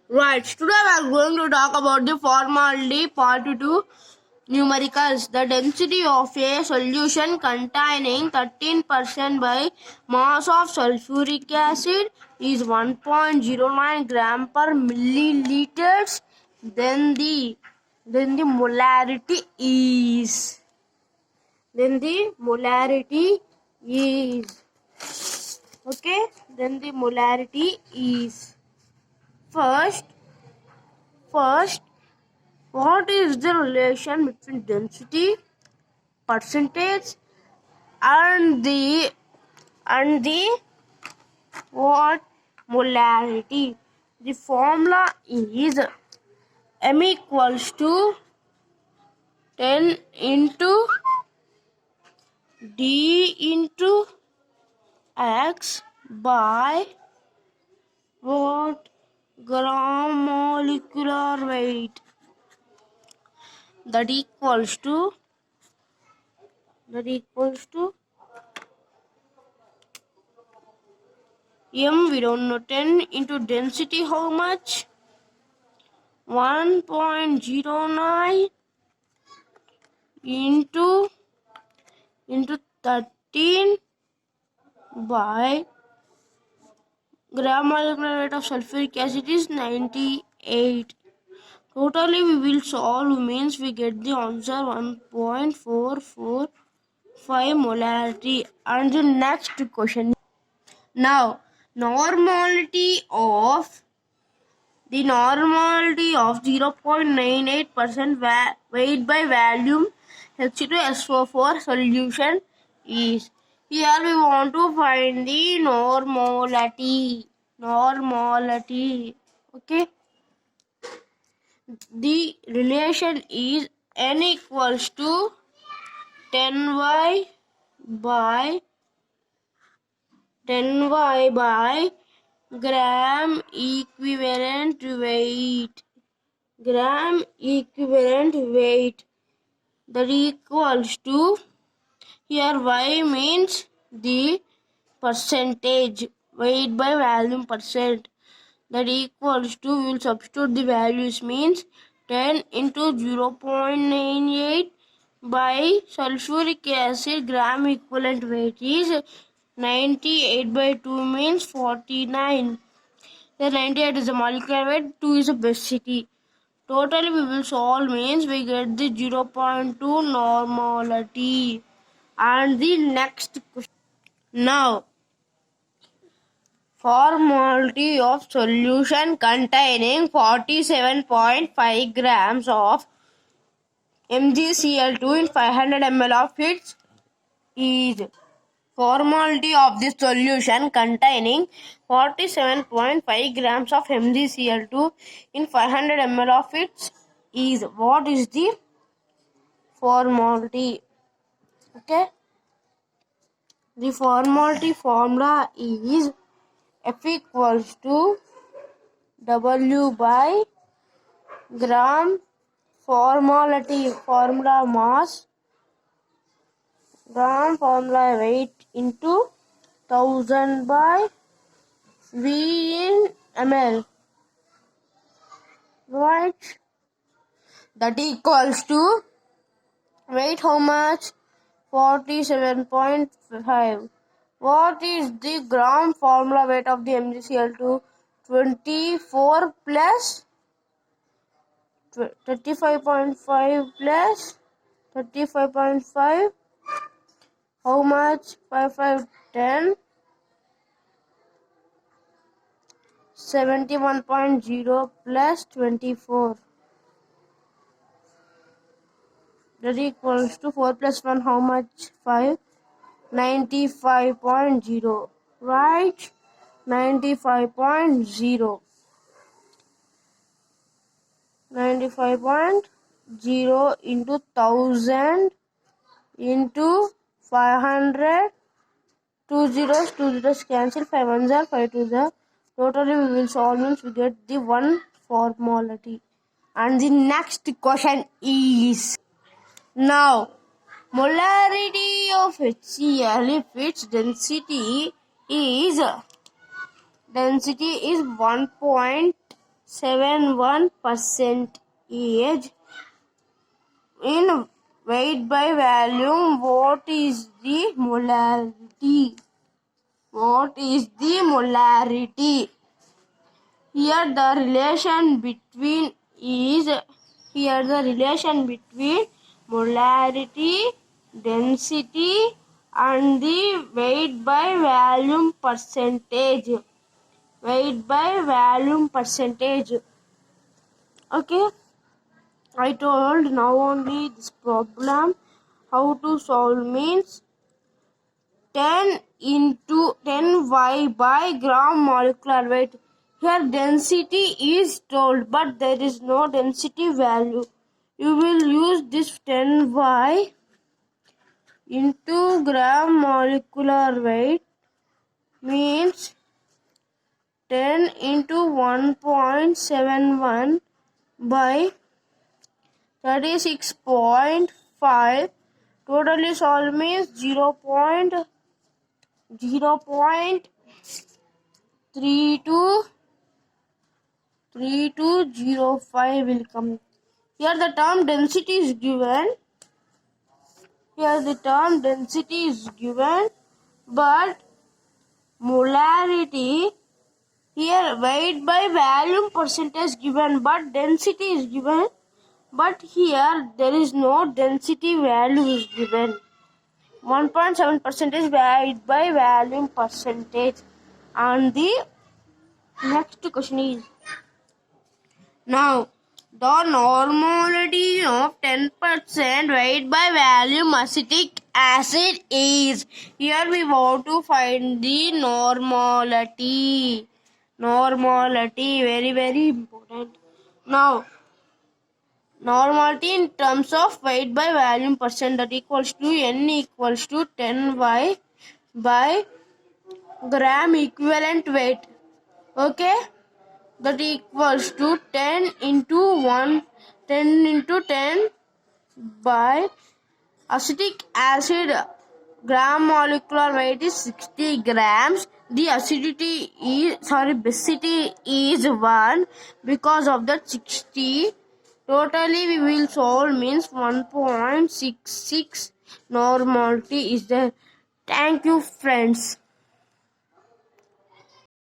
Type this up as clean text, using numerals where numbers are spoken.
Right, today we are going to talk about the formality part 2 numericals. The density of a solution containing 13% by mass of sulfuric acid is 1.09 gram per milliliters. Then the molarity is okay. Then the molarity is first. What is the relation between density, percentage, and the what molarity? The formula is m equals to 10 into d into x by what gram molecular weight, that equals to m, we don't know. 10 into density, how much? 1.09 into 13 by gram molecular weight of sulfuric acid is 98. Totally we will solve, means we get the answer 1.445 molarity. And the next question. Now, normality of 0.98% weight by volume H2SO4 solution is. Here we want to find the normality. Okay. The relation is N equals to 10y by gram equivalent weight. That equals to, here y means the percentage, weight by volume percent. That equals to, we will substitute the values, means 10 into 0.98 by sulfuric acid gram equivalent weight is 98 by 2 means 49. The 98 is the molecular weight, 2 is the basicity. Totally we will solve, means we get the 0.2 normality. And the next question. Now, formality of solution containing 47.5 grams of MgCl2 in 500 ml of it is. Formality of this solution containing 47.5 grams of MgCl2 in 500 ml of it is. What is the formality? Okay. The formality formula is F equals to W by gram formality, formula mass, gram formula weight into 1000 by V in ml. Right? That equals to weight, how much? 47.5. What is the gram formula weight of the MgCl2? 24 plus 35.5 plus 35.5. How much? 10. 71.0 plus 24. That equals to 4 plus 1. How much? 5. 95.0. Right? 95.0. 95.0 into 1000 into 500. 2 zeros cancel. 5 ones are 5 twos are. Totally we will solve, means we get the one formality. And the next question is, now molarity of HCl if its density is 1.0 0.71% in weight by volume. What is the molarity? What is the molarity? Here the relation between molarity, density, and the weight by volume percentage. Okay, I told now only this problem. How to solve means 10 into 10y by gram molecular weight. Here density is told, but there is no density value. You will use this 10y into gram molecular weight means 10 into 1.71 by 36.5. Totally solve means 0.3205 will come. Here the term density is given. But molarity, here weight by volume percentage given, but density is given. But here there is no density value is given. 1.7% weight by volume percentage. And the next question is, now the normality of 10% weight by volume acetic acid is. Here we want to find the normality. Very, very important. Now, normality in terms of weight by volume percent, that equals to N equals to 10y by gram equivalent weight. Okay, that equals to 10 into 10 by acetic acid gram molecular weight is 60 grams. The basicity is 1. Because of that 60, totally we will solve means 1.66 normality is there. Thank you, friends.